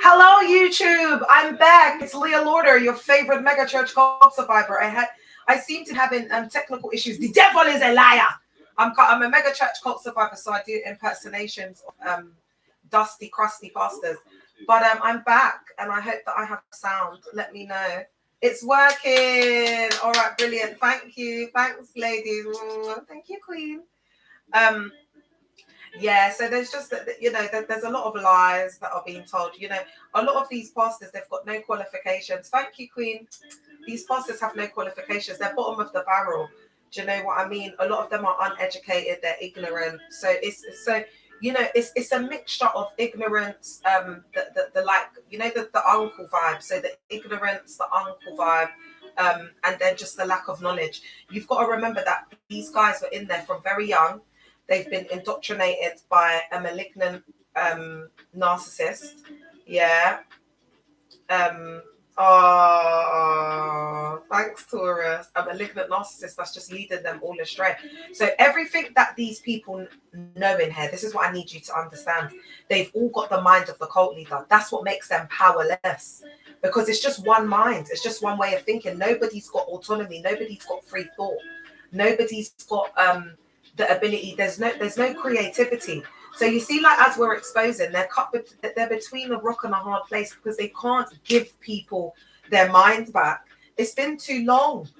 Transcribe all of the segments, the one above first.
Hello, YouTube. I'm back. It's Leah Lauder, your favorite mega church cult survivor. I seem to be having technical issues. The devil is a liar. I'm a mega church cult survivor, so I do impersonations of dusty, crusty pastors. But I'm back, and I hope that I have sound. Let me know. It's working. All right, brilliant. Thank you. Thanks, ladies. Thank you, Queen. Yeah, so there's just there's a lot of lies that are being told. A lot of these pastors, they've got no qualifications. Thank you, Queen. These pastors have no qualifications. They're bottom of the barrel. Do you know what I mean? A lot of them are uneducated. They're ignorant. So it's a mixture of ignorance, the like the uncle vibe. So the ignorance, the uncle vibe, and then just the lack of knowledge. You've got to remember that these guys were in there from very young. They've been indoctrinated by a malignant narcissist. Yeah. Thanks, Taurus. A malignant narcissist that's just leading them all astray. So everything that these people know in here, this is what I need you to understand. They've all got the mind of the cult leader. That's what makes them powerless. Because it's just one mind. It's just one way of thinking. Nobody's got autonomy. Nobody's got free thought. Nobody's got the ability. There's no creativity. So you see, like, as we're exposing, they're between a rock and a hard place because they can't give people their mind back. It's been too long.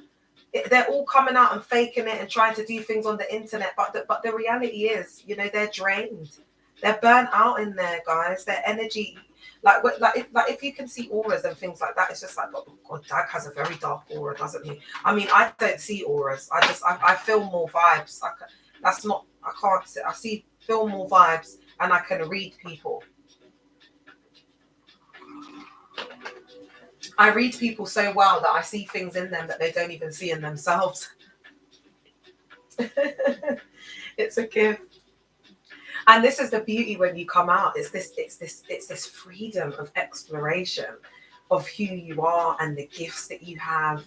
They're all coming out and faking it and trying to do things on the internet, but the reality is, they're drained. They're burnt out in there, guys. Their energy, if you can see auras and things like that, it's just like, oh God, Dag has a very dark aura, doesn't he? I mean, I don't see auras. I feel more vibes. I feel more vibes, and I can read people. I read people so well that I see things in them that they don't even see in themselves. It's a gift. And this is the beauty when you come out. It's this freedom of exploration of who you are and the gifts that you have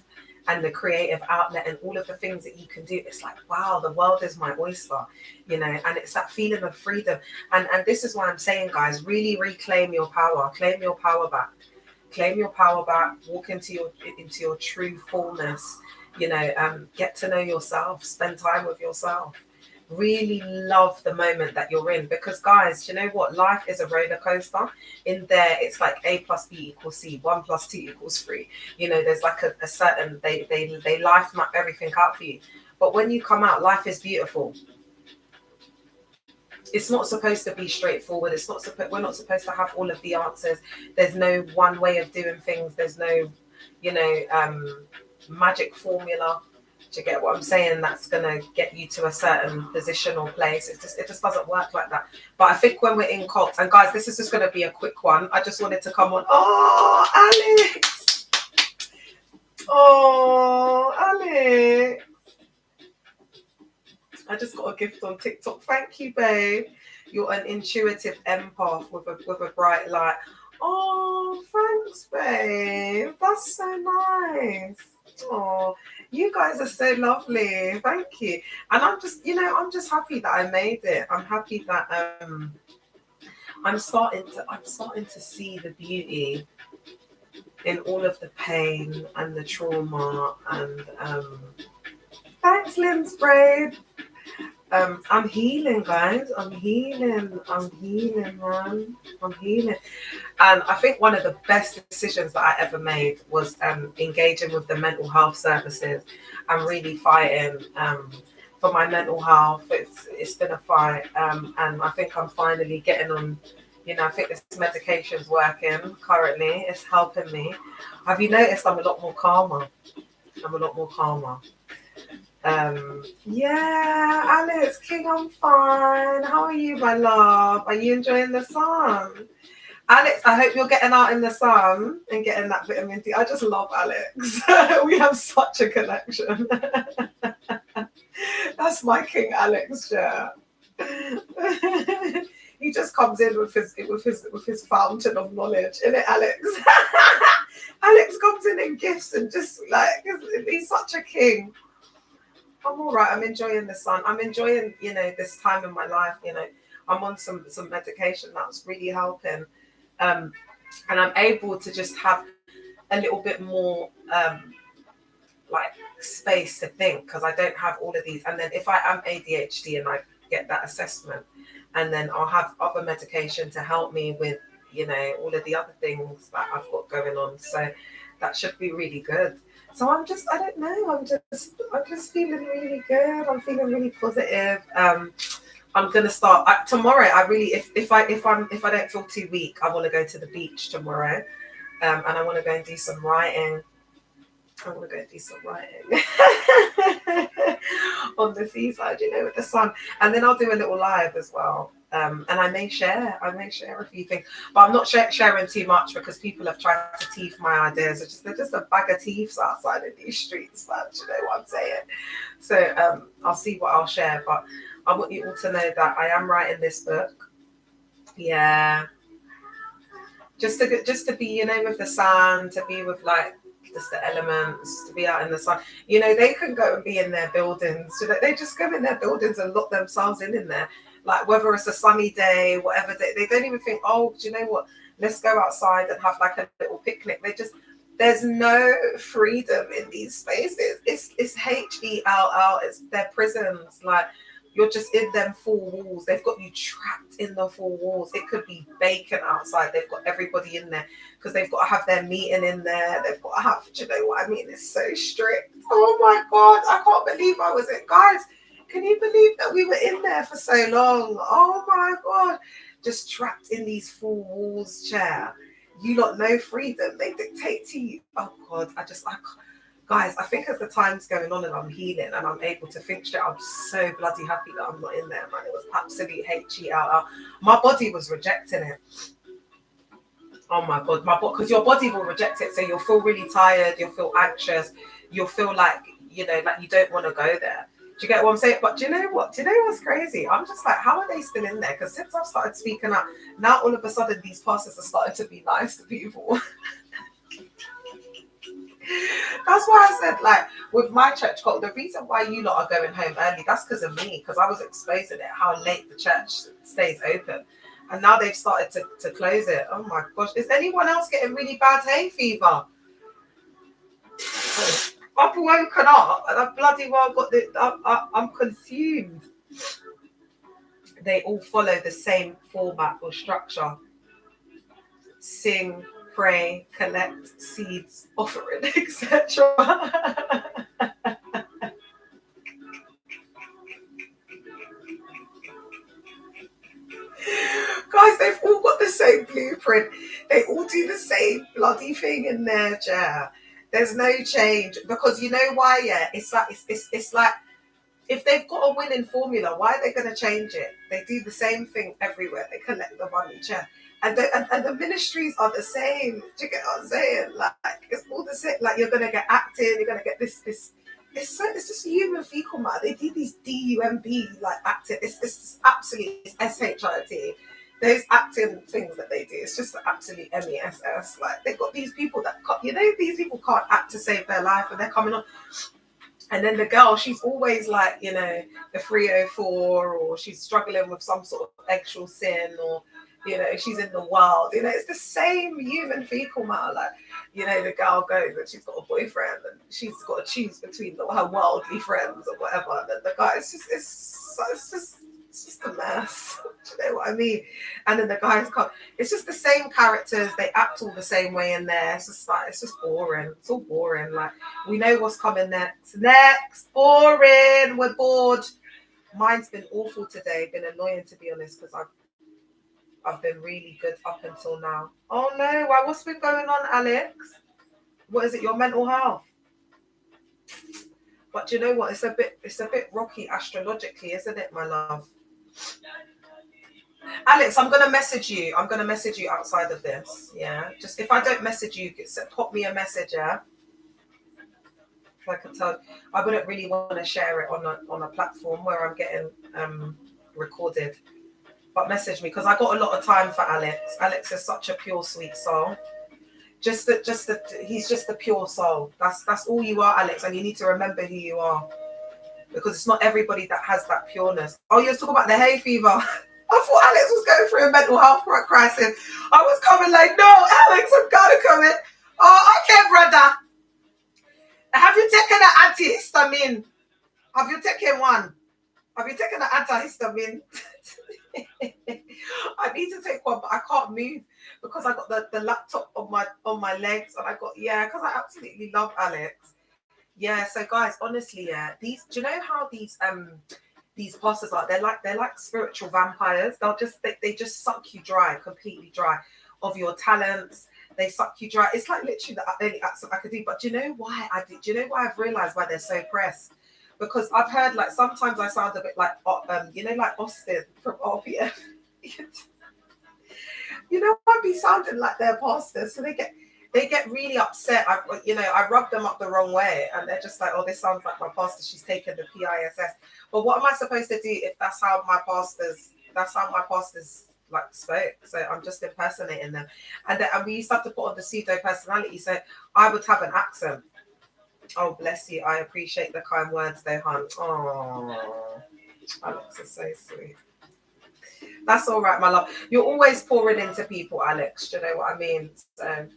and the creative outlet and all of the things that you can do. It's like, wow, the world is my oyster, and it's that feeling of freedom. And this is why I'm saying, guys, really reclaim your power. Claim your power back. Claim your power back. Walk into your true fullness. Get to know yourself. Spend time with yourself. Really love the moment that you're in, because guys, you know what, life is a roller coaster. In there, it's like A plus B equals C, 1 plus 2 equals 3. There's like a certain, they life map everything out for you. But when you come out, life is beautiful. It's not supposed to be straightforward. We're not supposed to have all of the answers. There's no one way of doing things. There's no magic formula. Do you get what I'm saying? That's gonna get you to a certain position or place. It just doesn't work like that. But I think when we're in cults, and guys, this is just gonna be a quick one. I just wanted to come on. Oh, Alex. Oh, Alex. I just got a gift on TikTok. Thank you, babe. You're an intuitive empath with a bright light. Oh, thanks, babe. That's so nice. Oh, you guys are so lovely. Thank you. And I'm just happy that I made it. I'm happy that I'm starting to see the beauty in all of the pain and the trauma and thanks, Lynn's braid. I'm healing, guys. I'm healing, man. I'm healing. And I think one of the best decisions that I ever made was engaging with the mental health services and really fighting for my mental health. It's been a fight, and I think I'm finally getting on. I think this medication's working currently. It's helping me. Have you noticed I'm a lot more calmer? Yeah, Alex King, I'm fine. How are you, my love? Are you enjoying the sun? Alex, I hope you're getting out in the sun and getting that vitamin D. I just love Alex. We have such a connection. That's my King Alex shirt. He just comes in with his fountain of knowledge, innit, Alex? Alex comes in gifts and just like he's such a king. I'm all right. I'm enjoying the sun. I'm enjoying, this time in my life. I'm on some medication that's really helping. And I'm able to just have a little bit more like space to think because I don't have all of these. And then if I am ADHD and I get that assessment, and then I'll have other medication to help me with, you know, all of the other things that I've got going on. So that should be really good. So I don't know, I'm just feeling really good. I'm feeling really positive. I'm gonna start tomorrow. I really, if I don't feel too weak, I want to go to the beach tomorrow, and I want to go and do some writing. I want to go do some writing on the seaside, you know, with the sun, and then I'll do a little live as well. And I may share a few things, but I'm not sharing too much because people have tried to teeth my ideas. They're just a bag of thieves outside in these streets, man. Do you know what I'm saying? So I'll see what I'll share, but I want you all to know that I am writing this book. Yeah, just to be, you know, with the sun, to be with like just the elements, to be out in the sun. You know, they can go and be in their buildings. So they just go in their buildings and lock themselves in there. Like whether it's a sunny day, whatever day, they don't even think, oh, do you know what? Let's go outside and have like a little picnic. There's no freedom in these spaces. It's HELL. It's their prisons. Like you're just in them four walls. They've got you trapped in the four walls. It could be bacon outside. They've got everybody in there because they've got to have their meeting in there. They've got to have, do you know what I mean? It's so strict. Oh my God, I can't believe I was in. Guys, can you believe that we were in there for so long? Oh my God, just trapped in these four walls, chair. You lot no freedom. They dictate to you. Oh God, I can't. Guys, I think as the time's going on and I'm healing and I'm able to think straight, I'm so bloody happy that I'm not in there, man. It was absolute HELL. My body was rejecting it. Oh my God, because your body will reject it. So you'll feel really tired, you'll feel anxious, you'll feel like, you know, like you don't want to go there. Do you get what I'm saying? But do you know what? Do you know what's crazy? I'm just like, how are they still in there? Because since I've started speaking up, now all of a sudden these pastors are starting to be nice to people. That's why I said, like, with my church cult, the reason why you lot are going home early, that's because of me, because I was exposing it, how late the church stays open. And now they've started to close it. Oh my gosh. Is anyone else getting really bad hay fever? I've woken up and I've bloody well got I'm consumed. They all follow the same format or structure. Sing, pray, collect, seeds, offering, etc. Guys, they've all got the same blueprint. They all do the same bloody thing in their chair. There's no change because you know why? Yeah, it's like if they've got a winning formula, why are they going to change it? They do the same thing everywhere. They collect the money, chair, and the ministries are the same. Do you get what I'm saying? Like it's all the same. Like you're going to get acting, you're going to get this. It's just human fecal matter. They do these DUMB like acting. It's absolutely SHIT. Those acting things that they do, it's just absolute MESS. Like they've got these people that you know, these people can't act to save their life, and they're coming on. And then the girl, she's always like, you know, the 304, or she's struggling with some sort of sexual sin, or, you know, she's in the world. You know, it's the same human fecal matter. Like, you know, the girl goes and she's got a boyfriend and she's got to choose between her worldly friends or whatever. And then the guy, it's just a mess. Do you know what I mean? And then the guys come. It's just the same characters. They act all the same way in there. It's just boring. It's all boring. Like we know what's coming next. Next, boring. We're bored. Mine's been awful today. Been annoying to be honest because I've been really good up until now. Oh no! Why? What's been going on, Alex? What is it? Your mental health? But you know what? It's a bit rocky astrologically, isn't it, my love? Alex, I'm gonna message you. I'm gonna message you outside of this. Yeah. Just if I don't message you, pop me a message. Yeah. If I could tell, I wouldn't really want to share it on a platform where I'm getting recorded. But message me because I got a lot of time for Alex. Alex is such a pure, sweet soul. He's just a pure soul. That's all you are, Alex, and you need to remember who you are. Because it's not everybody that has that pureness. Oh, you're talking about the hay fever. I thought Alex was going through a mental health crisis. I was coming like, no, Alex, I'm gotta come in. Oh, okay, brother. Have you taken an antihistamine? Have you taken one? Have you taken an antihistamine? I need to take one, but I can't move because I got the laptop on my legs, and I got because I absolutely love Alex. Yeah, so guys, honestly, these do you know how these pastors are? They're like spiritual vampires. They just suck you dry, completely dry of your talents. They suck you dry. It's like literally the only accent I could do. But do you know why I did? Do you know why I've realized why they're so pressed? Because I've heard like sometimes I sound a bit like like Austin from RPF. I'd be sounding like their pastors, so they get really upset. I rub them up the wrong way, and they're just like, oh, this sounds like my pastor. She's taken the PISS. But what am I supposed to do if that's how my pastors like spoke? So I'm just impersonating them, and we used to have to put on the pseudo personality. So I would have an accent. Oh, bless you. I appreciate the kind words, though, hon. Oh, Alex is so sweet. That's all right, my love. You're always pouring into people, Alex. Do you know what I mean? So,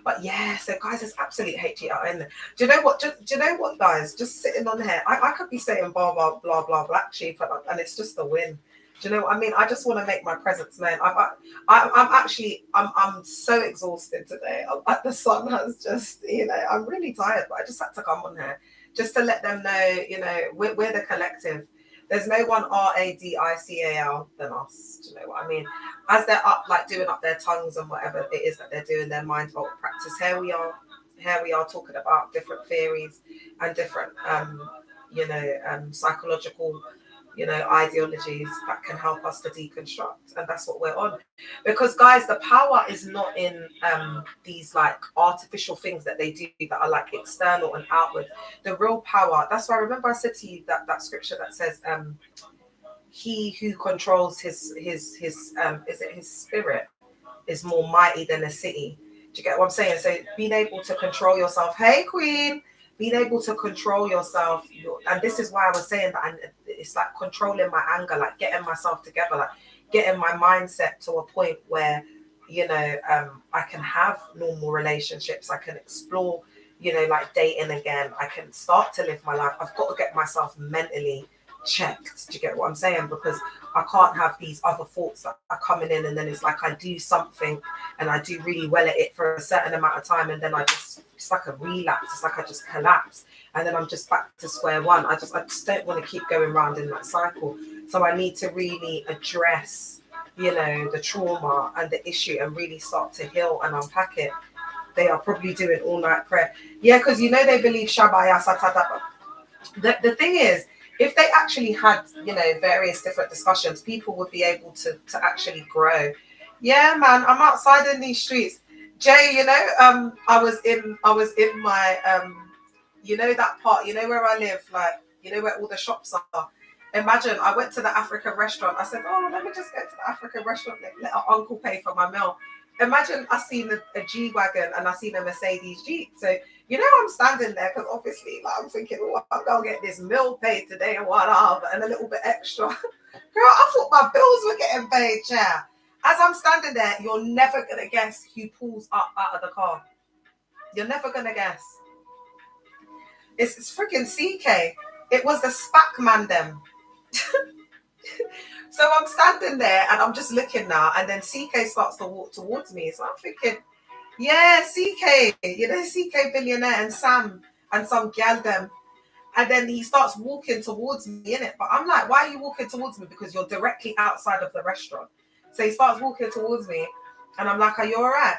but yeah, so guys, it's absolute HE out in there. Do you know what? Do you know what, guys? Just sitting on here, I could be saying blah, black sheep, and it's just a win. Do you know what I mean? I just want to make my presence known. I'm so exhausted today. Like the sun has just, I'm really tired, but I just had to come on here just to let them know, we're the collective. There's no one RADICAL than us. Do you know what I mean? As they're up, like doing up their tongues and whatever it is that they're doing, their mind vault practice. Here we are talking about different theories and different, psychological, ideologies that can help us to deconstruct, and that's what we're on. Because guys, the power is not in these like artificial things that they do that are like external and outward. The real power, that's why I remember I said to you that scripture that says he who controls his is it his spirit is more mighty than a city. Do you get what I'm saying? So being able to control yourself, hey queen, being able to control yourself, and this is why I was saying that it's like controlling my anger, like getting myself together, like getting my mindset to a point where I can have normal relationships, I can explore, like dating again, I can start to live my life. I've got to get myself mentally checked. Do you get what I'm saying? Because I can't have these other thoughts that are coming in, and then it's like I do something and I do really well at it for a certain amount of time, and then it's like a relapse. It's like I just collapse, and then I'm just back to square one. I just don't want to keep going round in that cycle. So I need to really address, the trauma and the issue, and really start to heal and unpack it. They are probably doing all night prayer. Yeah, because they believe Shabaya Satata. The thing is, if they actually had, various different discussions, people would be able to actually grow. Yeah, man, I'm outside in these streets. Jay, I was in my that part, where I live, like, where all the shops are. Imagine I went to the African restaurant. I said, oh, let me just go to the African restaurant, let our uncle pay for my meal. Imagine I seen a G-Wagon and I seen a Mercedes Jeep. So, I'm standing there because obviously, like, I'm thinking, oh, I'm going to get this meal paid today and whatever, and a little bit extra. Girl, I thought my bills were getting paid, yeah. As I'm standing there, you're never going to guess who pulls up out of the car. You're never going to guess. It's freaking CK. It was the SPAC man them. So I'm standing there and I'm just looking now, and then CK starts to walk towards me. So I'm thinking, yeah, CK, CK billionaire and Sam and some gal them. And then he starts walking towards me in it. But I'm like, why are you walking towards me? Because you're directly outside of the restaurant. So he starts walking towards me, and I'm like, are you all right?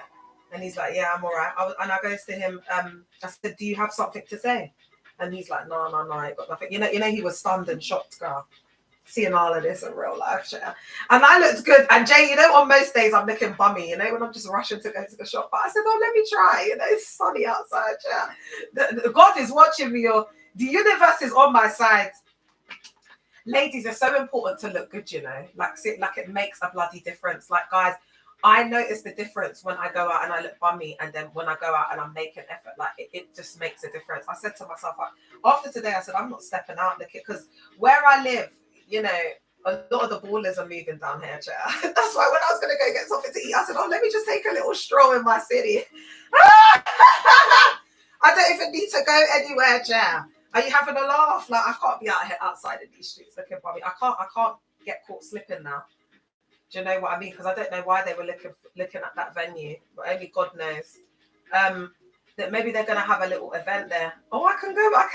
And he's like, yeah, I'm all right. And I goes to him, I said, do you have something to say? And he's like, no, I got nothing. He was stunned and shocked, girl. Seeing all of this in real life, yeah. And I looked good. And Jay, on most days I'm looking bummy, when I'm just rushing to go to the shop. But I said, oh, let me try. It's sunny outside, yeah. The God is watching me, or the universe is on my side. Ladies, it's so important to look good, Like it makes a bloody difference. Like, guys, I notice the difference when I go out and I look bummy, and then when I go out and I'm making effort, like it just makes a difference. I said to myself, after today, I said, I'm not stepping out, because where I live, A lot of the ballers are moving down here, chair. That's why when I was going to go get something to eat, I said, oh, let me just take a little stroll in my city. I don't even need to go anywhere, chair. Are you having a laugh? Like, I can't be out here outside in these streets looking for me. I can't get caught slipping now. Do you know what I mean? Because I don't know why they were looking at that venue, but only God knows. That maybe they're going to have a little event there. Oh, I can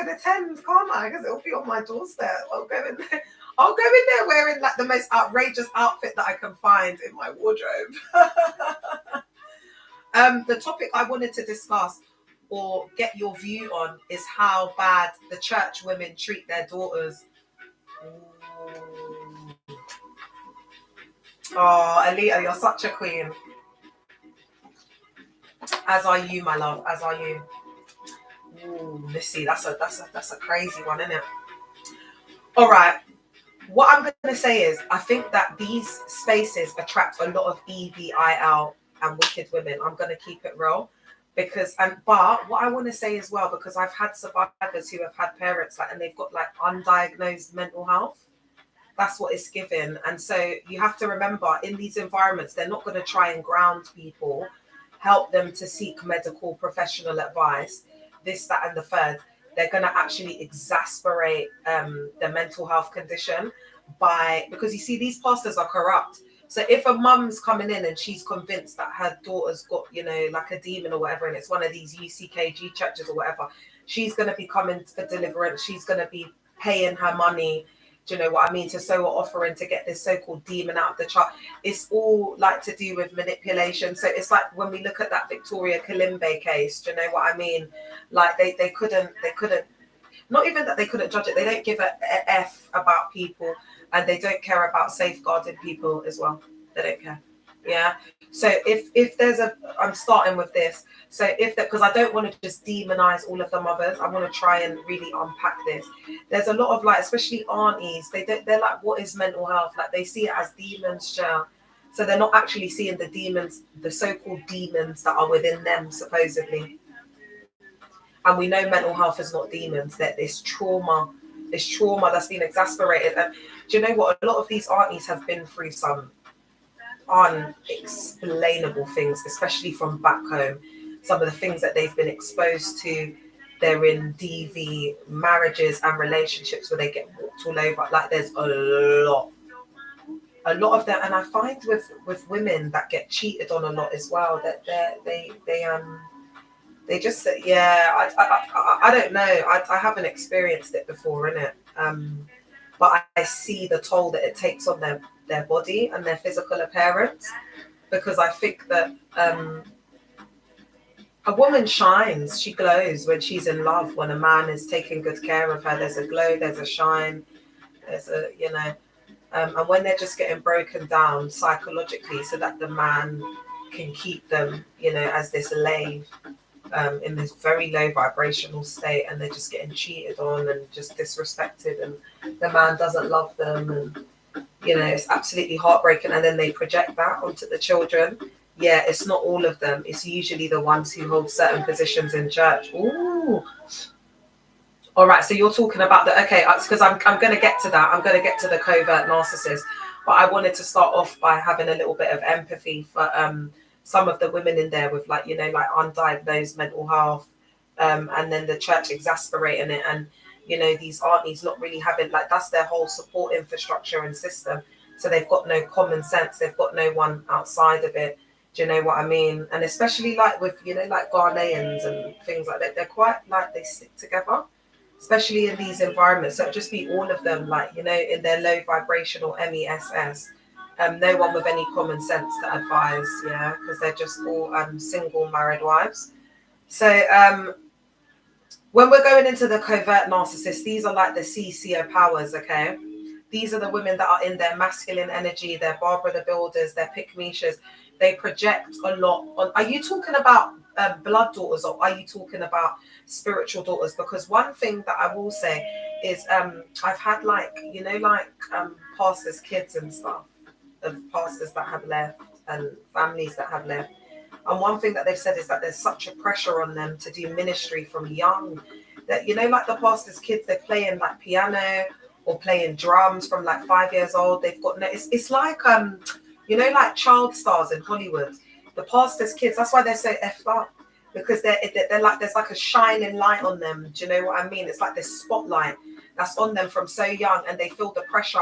attend, can't I? Because it'll be on my doorstep. I'll go in there. I'll go in there wearing like the most outrageous outfit that I can find in my wardrobe. The topic I wanted to discuss or get your view on is how bad the church women treat their daughters. Oh, Alita, you're such a queen. As are you, my love. As are you. Ooh, Missy, that's a crazy one, isn't it? All right. What I'm going to say is, I think that these spaces attract a lot of EVIL and wicked women. I'm going to keep it real but what I want to say as well, because I've had survivors who have had parents and they've got like undiagnosed mental health. That's what it's given. And so you have to remember, in these environments, they're not going to try and ground people, help them to seek medical professional advice, this, that, and the third. They're going to actually exasperate the mental health condition because you see, these pastors are corrupt. So if a mum's coming in and she's convinced that her daughter's got, like a demon or whatever, and it's one of these UCKG churches or whatever, she's going to be coming for deliverance. She's going to be paying her money. Do you know what I mean? To sow an offering to get this so-called demon out of the child. It's all like to do with manipulation. So it's like when we look at that Victoria Kalimbe case, do you know what I mean? Like they couldn't, not even that they couldn't judge it. They don't give a F about people, and they don't care about safeguarding people as well. They don't care. Yeah. So if there's I'm starting with this. So because I don't want to just demonize all of the mothers, I want to try and really unpack this. There's a lot of like, especially aunties, they're like, what is mental health? Like they see it as demons, child. So they're not actually seeing the demons, the so-called demons that are within them, supposedly. And we know mental health is not demons, that this trauma that's been exasperated. And do you know what? A lot of these aunties have been through some unexplainable things, especially from back home. Some of the things that they've been exposed to, they're in DV marriages and relationships where they get walked all over. Like there's a lot of that. And I find with women that get cheated on a lot as well, that they just, yeah, I don't know. I haven't experienced it before, innit? But I see the toll that it takes on their body and their physical appearance, because I think that a woman shines, she glows when she's in love, when a man is taking good care of her. There's a glow, there's a shine, there's a, and when they're just getting broken down psychologically so that the man can keep them, as this slave, in this very low vibrational state, and they're just getting cheated on and just disrespected, and the man doesn't love them, and it's absolutely heartbreaking. And then they project that onto the children. Yeah, it's not all of them. It's usually the ones who hold certain positions in church. Ooh. All right, so you're talking about because I'm going to get to that. I'm going to get to the covert narcissist, but I wanted to start off by having a little bit of empathy for some of the women in there with like undiagnosed mental health, and then the church exasperating it, and these aunties not really having, like, that's their whole support infrastructure and system, so they've got no common sense, they've got no one outside of it. Do you know what I mean? And especially like with like Ghanaians and things like that, they're quite like, they stick together, especially in these environments. So it'd just be all of them, like, in their low vibrational MESS. No one with any common sense to advise, yeah, because they're just all single married wives. So when we're going into the covert narcissists, these are like the CCO powers, okay? These are the women that are in their masculine energy, they're Barbara the Builders, they're Pick-Mishas. They project a lot on. Are you talking about blood daughters, or are you talking about spiritual daughters? Because one thing that I will say is I've had pastors' kids and stuff, of pastors that have left and families that have left. And one thing that they've said is that there's such a pressure on them to do ministry from young, that, like the pastors' kids, they're playing like piano, or playing drums from like 5 years old. They've got no, it's like you know, like child stars in Hollywood. The pastors' kids. That's why they're so effed up, because they're like, there's like a shining light on them. Do you know what I mean? It's like this spotlight that's on them from so young, and they feel the pressure.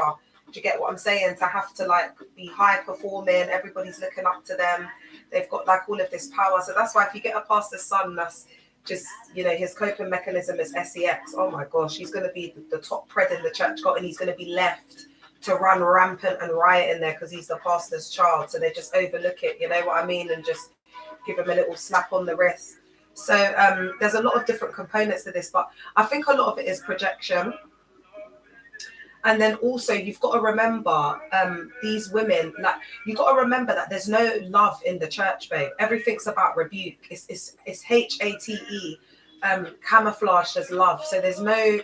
Do you get what I'm saying? To have to like be high performing, everybody's looking up to them. They've got like all of this power. So that's why if you get a pastor's son that's just, you know, his coping mechanism is sex, oh my gosh, he's going to be the top pred in the church, and he's going to be left to run rampant and riot in there because he's the pastor's child. So they just overlook it, you know what I mean, and just give him a little slap on the wrist. So there's a lot of different components to this, but I think a lot of it is projection. And then also you've got to remember these women, like you've got to remember that there's no love in the church, babe. Everything's about rebuke. It's HATE, camouflaged as love. So there's no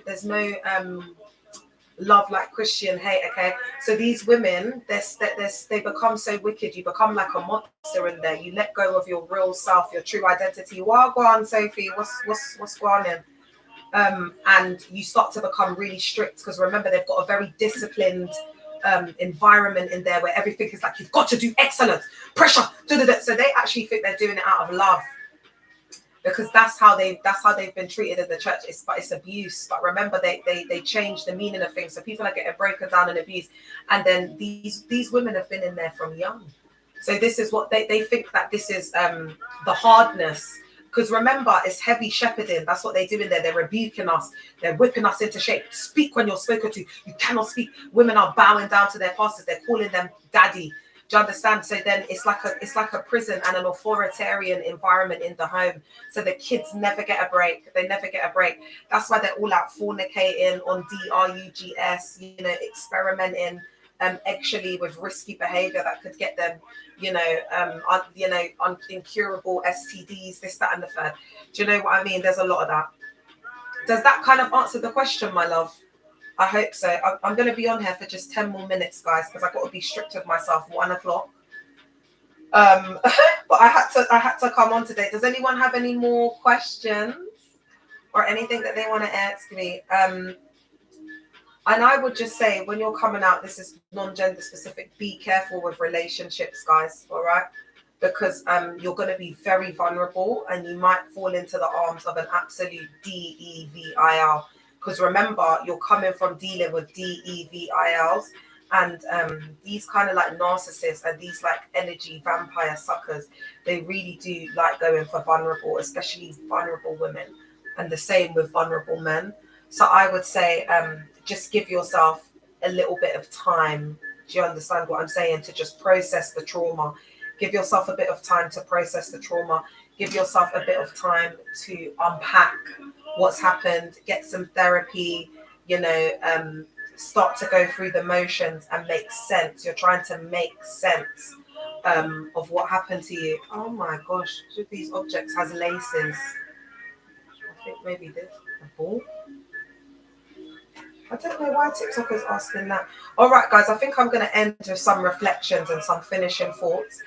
love like Christian hate. Okay, so these women, they become so wicked. You become like a monster in there. You let go of your real self, your true identity. Well, go on, Sophie. What's going on? And you start to become really strict, because remember, they've got a very disciplined environment in there where everything is like, you've got to do excellence, pressure, so they actually think they're doing it out of love, because that's how they've been treated in the church. It's abuse. But remember, they change the meaning of things, so people are getting broken down and abused. And then these women have been in there from young, so this is what they think, that this is the hardness. Because remember, it's heavy shepherding. That's what they do in there. They're rebuking us. They're whipping us into shape. Speak when you're spoken to. You cannot speak. Women are bowing down to their pastors. They're calling them daddy. Do you understand? So then it's like a prison and an authoritarian environment in the home. So the kids never get a break. They never get a break. That's why they're all out fornicating on drugs, you know, experimenting actually with risky behavior that could get them, incurable STDs, this, that, and the third. Do you know what I mean? There's a lot of that. Does that kind of answer the question, my love? I hope so. I'm going to be on here for just 10 more minutes, guys, because I've got to be strict with myself. 1 o'clock. But I had to come on today. Does anyone have any more questions or anything that they want to ask me? And I would just say, when you're coming out, this is non-gender specific, be careful with relationships, guys, all right? Because you're going to be very vulnerable, and you might fall into the arms of an absolute DEVIL. Because remember, you're coming from dealing with DEVILs, and these kind of like narcissists and these like energy vampire suckers, they really do like going for vulnerable, especially vulnerable women, and the same with vulnerable men. So I would say just give yourself a little bit of time. Do you understand what I'm saying? To just process the trauma. Give yourself a bit of time to process the trauma. Give yourself a bit of time to unpack what's happened. Get some therapy, start to go through the motions and make sense. You're trying to make sense of what happened to you. Oh my gosh, each of these objects has laces. I think maybe this, a ball. I don't know why TikTok is asking that. All right, guys, I think I'm going to end with some reflections and some finishing thoughts.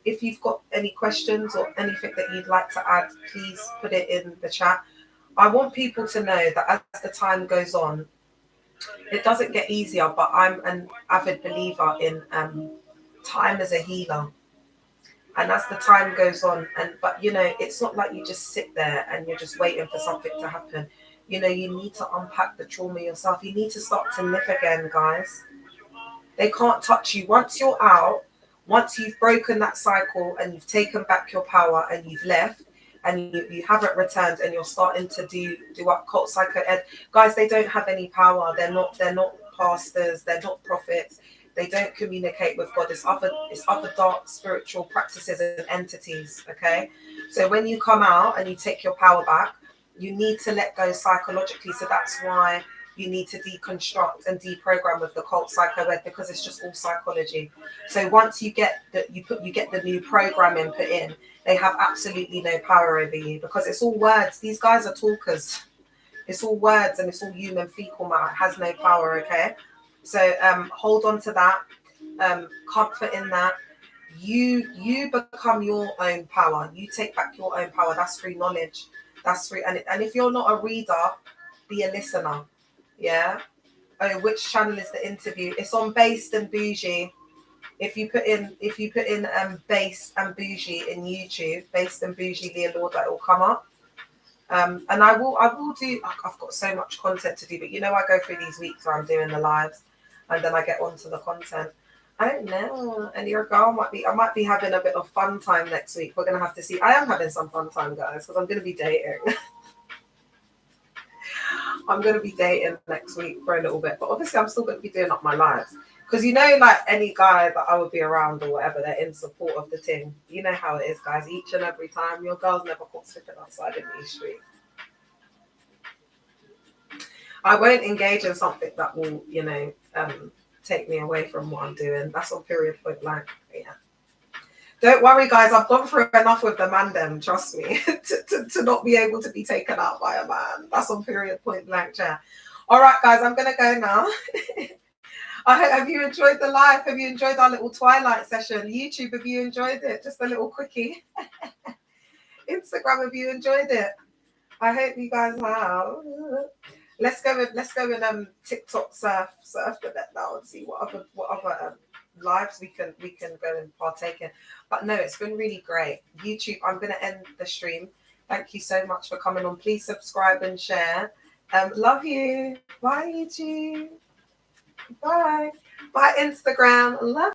If you've got any questions or anything that you'd like to add, please put it in the chat. I want people to know that as the time goes on, it doesn't get easier, but I'm an avid believer in time as a healer. And as the time goes on, but it's not like you just sit there and you're just waiting for something to happen. You need to unpack the trauma yourself. You need to start to live again, guys. They can't touch you. Once you're out, once you've broken that cycle and you've taken back your power and you've left and you haven't returned and you're starting to do occult psycho ed, guys, they don't have any power. They're not pastors. They're not prophets. They don't communicate with God. It's other dark spiritual practices and entities. Okay, so when you come out and you take your power back, you need to let go psychologically. So that's why you need to deconstruct and deprogram with the cult psycho ed, because it's just all psychology. So once you get the new programming put in, they have absolutely no power over you, because it's all words. These guys are talkers. It's all words and it's all human fecal matter. It has no power. Okay, so hold on to that. Comfort in that. You become your own power. You take back your own power. That's through knowledge. That's free. And if you're not a reader, be a listener. Yeah. Oh, which channel is the interview? It's on Based and Bougie. If you put in Based and Bougie in YouTube, Based and Bougie Leah Lauder, it will come up. And I will do. I've got so much content to do, but I go through these weeks where I'm doing the lives, and then I get onto the content. I don't know. And your girl I might be having a bit of fun time next week. We're gonna have to see. I am having some fun time, guys, because I'm gonna be dating. I'm going to be dating next week for a little bit, but obviously I'm still going to be doing up my lives. Because like any guy that I would be around or whatever, they're in support of the team. You know how it is, guys. Each and every time, your girl's never caught slipping outside in the street. I won't engage in something that will, take me away from what I'm doing. That's on period point blank. Yeah. Don't worry, guys. I've gone through enough with the man them, trust me, to not be able to be taken out by a man. That's on period point blank, yeah. All right, guys, I'm going to go now. Have you enjoyed the live? Have you enjoyed our little twilight session? YouTube, have you enjoyed it? Just a little quickie. Instagram, have you enjoyed it? I hope you guys have. Let's go and TikTok surf the net now and see what other lives we can go and partake in. But no, it's been really great. YouTube, I'm going to end the stream. Thank you so much for coming on. Please subscribe and share. Love you. Bye, YouTube. Bye. Bye, Instagram. Love